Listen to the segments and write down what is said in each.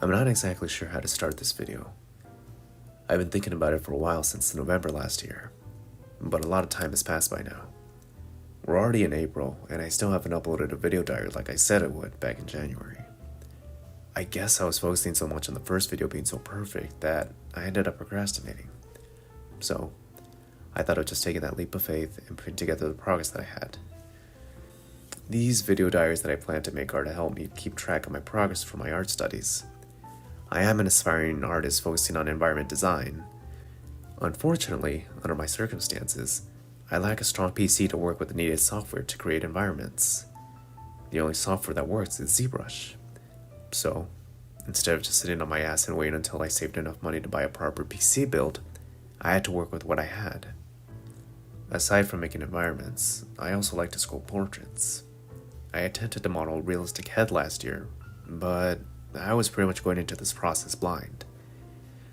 I'm not exactly sure how to start this video. I've been thinking about it for a while since November last year, but a lot of time has passed by now. We're already in April, and I still haven't uploaded a video diary like I said I would back in January. I guess I was focusing so much on the first video being so perfect that I ended up procrastinating. So, I thought of just taking that leap of faith and putting together the progress that I had. These video diaries that I plan to make are to help me keep track of my progress for my art studies. I am an aspiring artist focusing on environment design. Unfortunately, under my circumstances, I lack a strong PC to work with the needed software to create environments. The only software that works is ZBrush. So, instead of just sitting on my ass and waiting until I saved enough money to buy a proper PC build, I had to work with what I had. Aside from making environments, I also like to sculpt portraits. I attempted to model a realistic head last year, but I was pretty much going into this process blind.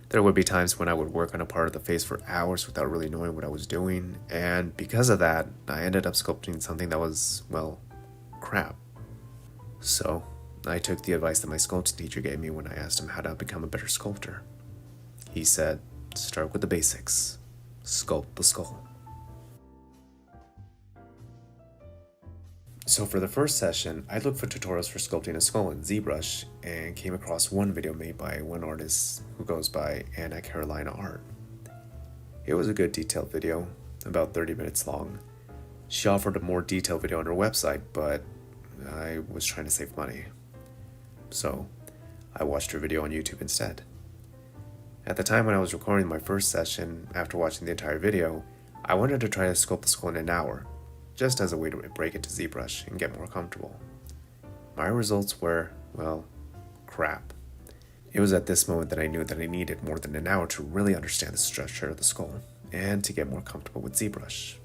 There would be times when I would work on a part of the face for hours without really knowing what I was doing, and because of that, I ended up sculpting something that was, well, crap. So, I took the advice that my sculpting teacher gave me when I asked him how to become a better sculptor. He said, start with the basics. Sculpt the skull. So for the first session, I looked for tutorials for sculpting a skull in ZBrush and came across one video made by one artist who goes by Anna Carolina Art. It was a good detailed video, about 30 minutes long. She offered a more detailed video on her website, but I was trying to save money. So I watched her video on YouTube instead. At the time when I was recording my first session, after watching the entire video, I wanted to try to sculpt the skull in an hour, just as a way to break it to ZBrush and get more comfortable. My results were, well, crap. It was at this moment that I knew that I needed more than an hour to really understand the structure of the skull and to get more comfortable with ZBrush.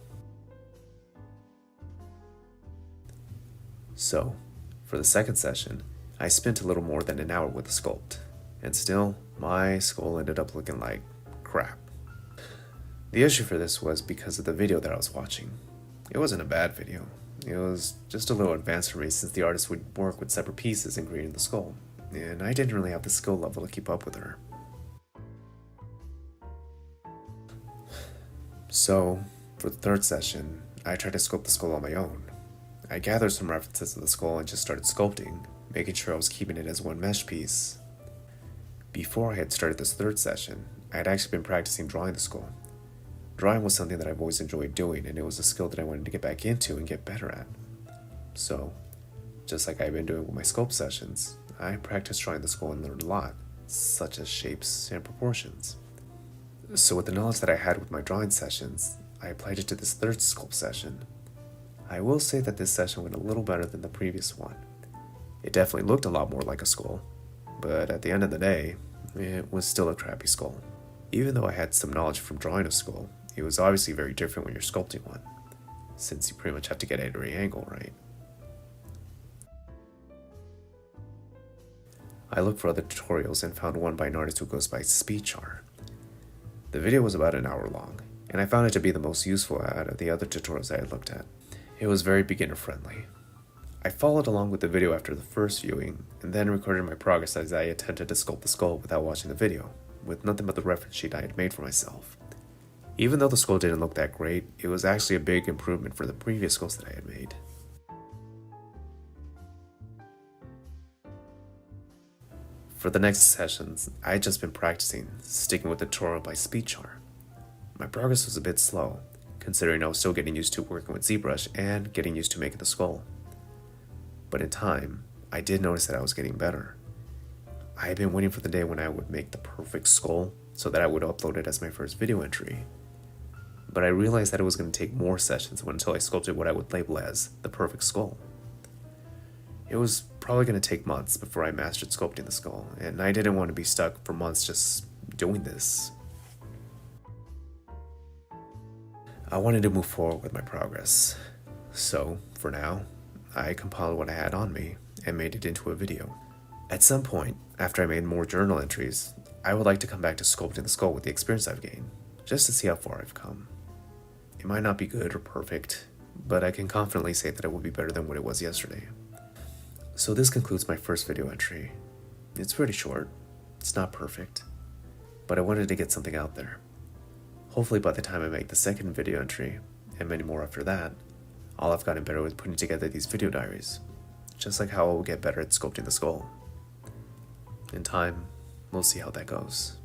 So, for the second session, I spent a little more than an hour with the sculpt, and still, my skull ended up looking like crap. The issue for this was because of the video that I was watching. It wasn't a bad video. It was just a little advanced for me since the artist would work with separate pieces in creating the skull, and I didn't really have the skill level to keep up with her. So, for the third session, I tried to sculpt the skull on my own. I gathered some references to the skull and just started sculpting, making sure I was keeping it as one mesh piece. Before I had started this third session, I had actually been practicing drawing the skull. Drawing was something that I've always enjoyed doing, and it was a skill that I wanted to get back into and get better at. So, just like I've been doing with my sculpt sessions, I practiced drawing the skull and learned a lot, such as shapes and proportions. So with the knowledge that I had with my drawing sessions, I applied it to this third sculpt session. I will say that this session went a little better than the previous one. It definitely looked a lot more like a skull, but at the end of the day, it was still a crappy skull. Even though I had some knowledge from drawing a skull, it was obviously very different when you're sculpting one, since you pretty much have to get at every angle right. I looked for other tutorials and found one by an artist who goes by Speechar. The video was about an hour long, and I found it to be the most useful out of the other tutorials I had looked at. It was very beginner friendly. I followed along with the video after the first viewing, and then recorded my progress as I attempted to sculpt the skull without watching the video, with nothing but the reference sheet I had made for myself. Even though the skull didn't look that great, it was actually a big improvement for the previous skulls that I had made. For the next sessions, I had just been practicing, sticking with the tutorial by Speechar. My progress was a bit slow, considering I was still getting used to working with ZBrush and getting used to making the skull. But in time, I did notice that I was getting better. I had been waiting for the day when I would make the perfect skull so that I would upload it as my first video entry. But I realized that it was going to take more sessions until I sculpted what I would label as the perfect skull. It was probably going to take months before I mastered sculpting the skull, and I didn't want to be stuck for months just doing this. I wanted to move forward with my progress. So, for now, I compiled what I had on me and made it into a video. At some point, after I made more journal entries, I would like to come back to sculpting the skull with the experience I've gained, just to see how far I've come. It might not be good or perfect, but I can confidently say that it will be better than what it was yesterday. So this concludes my first video entry. It's pretty short, it's not perfect, but I wanted to get something out there. Hopefully by the time I make the second video entry, and many more after that, I'll have gotten better with putting together these video diaries, just like how I will get better at sculpting the skull. In time, we'll see how that goes.